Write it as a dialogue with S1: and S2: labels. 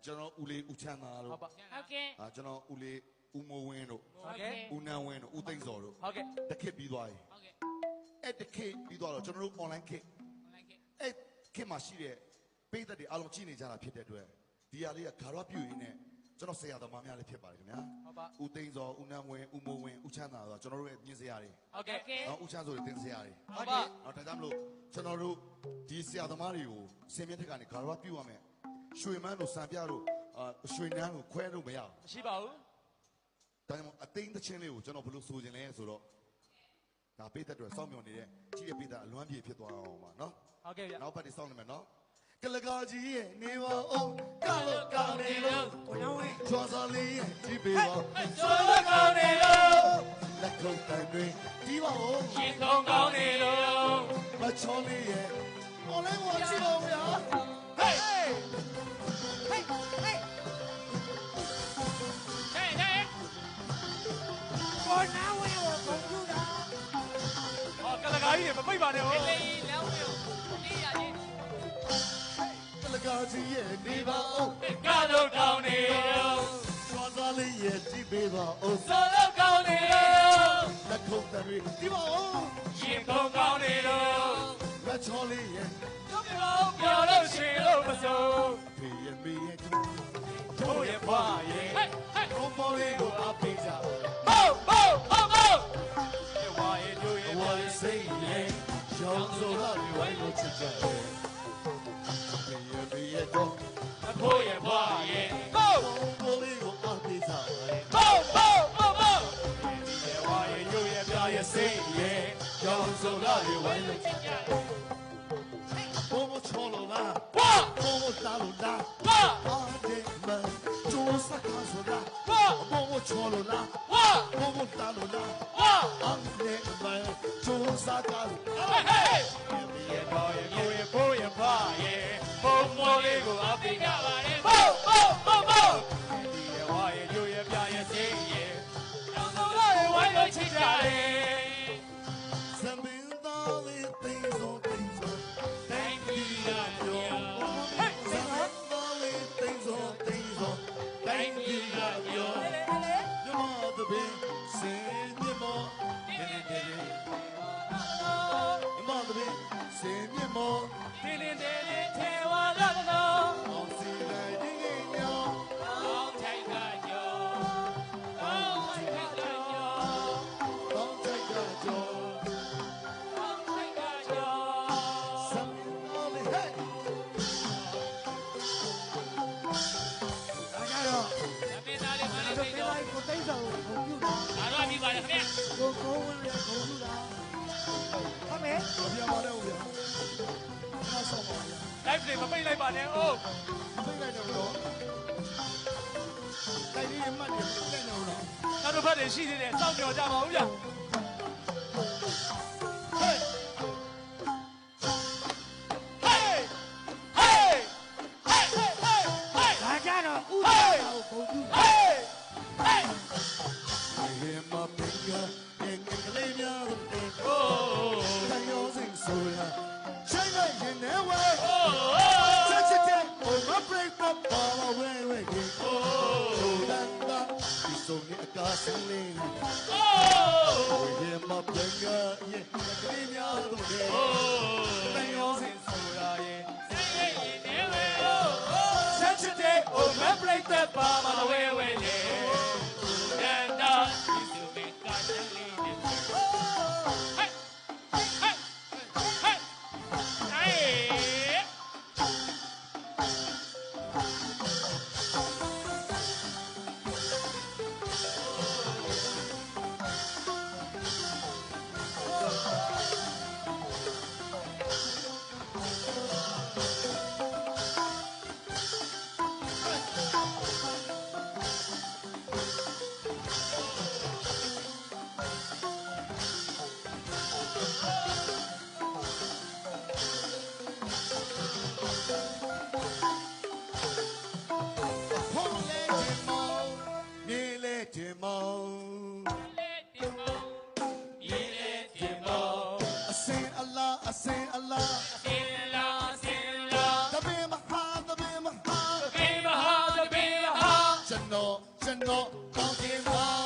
S1: ကျွန်တော်ဦးလေးဦးချမ်းသာတို့
S2: ဟုတ်ကဲ့
S1: ကျွန်တော်ဦးလေးဦးမိုးဝင်းတို့
S2: ဟုတ်ကဲ့
S1: ဦးနန်းဝင်းတို့ဦးသိန်းစော်တို့
S2: ဟုတ်ကဲ့
S1: တခစ်ပြီးသွားပြီ
S2: ဟုတ်ကဲ့
S1: အဲ့တခစ်ပြီးသွားတော့ကျွန်တော်တို့ online ခစ်အဲ့ခစ်မှာရှိတဲ့ပိတ်သက်တွေအားလုံးကြည့်နေကြတာဖြစ်တဲ့အတွက်ဒီဟာလေးကဂါရဝပြုရင်းနဲ့ကျွန်တော်ဆရာသမားများလည်းဖြစ်ပါတယ်ခင်ဗျာဦးသိန်းစော်ဦးနန်းဝင်းဦးမိုးဝင်းဦးချမ်းသာဆိုတော့ကျွန်တော်တို့ရဲ့မြင့်စရာတွေ
S2: ဟုတ်ကဲ့
S1: ဦးချမ်းဆိုတဲ့တင်းစရာတွေ
S2: ဟုတ်ပါ
S1: ဒါကြောင့်မလို့ကျွန်တော်တို့ဒီဆရာသမားတွေကိုစင်မြင့်ထက်ကနေဂါရဝပြုရမယ်ရွှေမန်းတို့စံပြတို့ရွှေနန်းတို့ခွဲလို့မရဘူး
S2: မရှိပါဘူး
S1: ဒါကြောင့်အသိန်းတစ်ချင်းလေးကိုကျွန်တော်ဘယ်လိုဆိုခြင်းလဲဆိုတော့ဒါပိတ်သက်တွေစောင့်မျှော်နေတဲ့ကြည့်ရပိတ်သက်အလွမ်းပြေဖြစ်သွားအောင်ပါနော်
S2: ဟုတ်ကဲ့ဗျ
S1: နောက်ပတ်တွေစောင့်နေမယ်နော်ကလကာကြီးရဲ့နေပါအောင်ကလို့ကောင်းနေလို့
S2: ကိုနောင်းဝင်း
S1: ချောစော်လေးရဲ့ကြည့်ပေးပါ
S2: ကျော်လို့ကောင်းနေလို့
S1: လက်ခုပ်တန်တွေဒီပါအောင်
S2: ရှင်ကောင်းကောင်းနေလို့
S1: မချောလေးရဲ့ online ကိုကြည့်ပါဦးဗျာဟေး
S2: ဟေးကိုနောင်းဝင်းကိုကွန်ပျူတာ
S3: ကလကားကြီးတွေမပိတ်ပါနဲ့ဟော
S2: လေလမ်းဝင်းကိုနေရချင်း
S1: ကလကာကြီးရဲ့နေပါအောင်
S2: ကလို့ကောင်းနေလို့
S1: ချောစော်လေးရဲ့ကြည့်ပေးပါအောင်
S2: စောလို့ကောင်းနေလို့
S1: လက်ခုပ်တန်တွေဒီပါအောင်
S2: ရှင်ကောင်းကောင်းနေလို့
S1: မချောလေးရဲ့
S2: ပြောလို့ရှင်လို့မစိုး
S1: ဖေးရဲ့မေးရဲ့
S2: တို့ရဲ့ဘွားရဲ့ဟဲ့
S1: ဘုံမော်လေးကိုအပိတ်ကြ
S2: ဟုတ်
S1: ဝါရဲ့တို့ရဲ့ဝါရဲ့စိတ်ရဲ့ရောင်စုံလာပြီးဝိုင်းလို့ချစ်ကြတယ်ဖေးရဲ့မေးရဲ့တော့
S2: အဖိုးရဲ့ဘွားရဲ့ဟုတ်
S1: ဘုံမော်လေးကိုအပိတ်ကြတယ်
S2: ဟုတ်
S1: ရဲ့ဝါရဲ့တို့ရဲ့ပြားရဲ့စိတ်ရဲ့ရောင်စုံလာပြီးဝိုင်းလို့ချစ်ကြတယ်ဘုံချောလို့လား
S2: ဝါ
S1: ဘုံတာလို့လား
S2: ဝါ
S1: အာဒေမကျိုးစကားဆိုတာ
S2: ဝါ
S1: ဘုံချောလို့လား
S2: ဝါ
S1: ဘုံတာလို့လား
S2: ဝါ
S1: အာဒေမကျိုးစကား
S2: ဟေးရဲ့တော်ရဲ့ကိုရဲ့ဘိုးရဲ့ဘွားရဲ့ဘုံမော်လေးကိုအပိကြပါလေဒီရဲ့ဝါရဲ့တို့ရဲ့ပြားရဲ့စိတ်ရဲ့တောင်းတော့ဝိုင်းလို့ချစ်ကြတယ်
S1: စံပင်သားလေးသိမ်းစောသိမ်းစော
S2: Thank you ပြော
S1: စံပင်သားလေးသိမ်းစောသိမ်းစော
S2: Thank you ပြော
S1: မြမတပင်စင်မြမောမြမတပင်စင်မြမော
S2: တင်းထဲဝါလာတော့
S1: အောင်စီလိုက်ဒီငယ်ညော
S2: အောင်းထိုက်ကကြောအောင်းထိုက်ကကြော
S1: အောင်းထိုက်ကကြော
S2: အောင်းထိုက်ကကြော
S1: စံပင်သားလေးဟဲ့
S2: အားကြတော့အမေသားလေးမလေးသိတော့
S4: ကိုသိန်းဆောင်ကိုဂုဏ်ပြုတာ
S2: အားတော့ပြီးပါတယ်ခင်ဗျ
S4: ကိုကိုဝင်းလည်းဂုဏ်ပြုတာဟုတ်မယ်
S1: ဗျာပါတော့ဗျာအားဆောင်ပါဗျာ
S3: live တွေမပိတ်လိုက်ပါနဲ့အိုး
S1: ဖိတ်လိုက်တော့တော့တိုင်းရမှတ်တယ်ပြည့်နေတော့
S3: နောက်တစ်ဖက်တွေရှိသေးတယ်စောင့်မျှော်ကြပါဦးဗျာ
S1: ဟေး
S4: ဒါကြတော့ဥပဒေကိုဂုဏ်ပြုတာ
S1: ရေမပင်ကငယ်ကလေးများတို့အိုးတိုင်းရောစင်ဆိုရချိုင်းလိုက်ရင်နဲ့ဝဲချက်ချက်တဲ့ Oh my break up all away away Oh that is so near a castle lane Ohရေမပင်ကငယ်ကလေးများတို့တိုင်းရောစင်ဆိုရရဲ့
S2: ချက်ချက်တဲ့ Oh my break that bar on the way away and is to make God lead
S1: တော်ကောင်းခြင်းပါ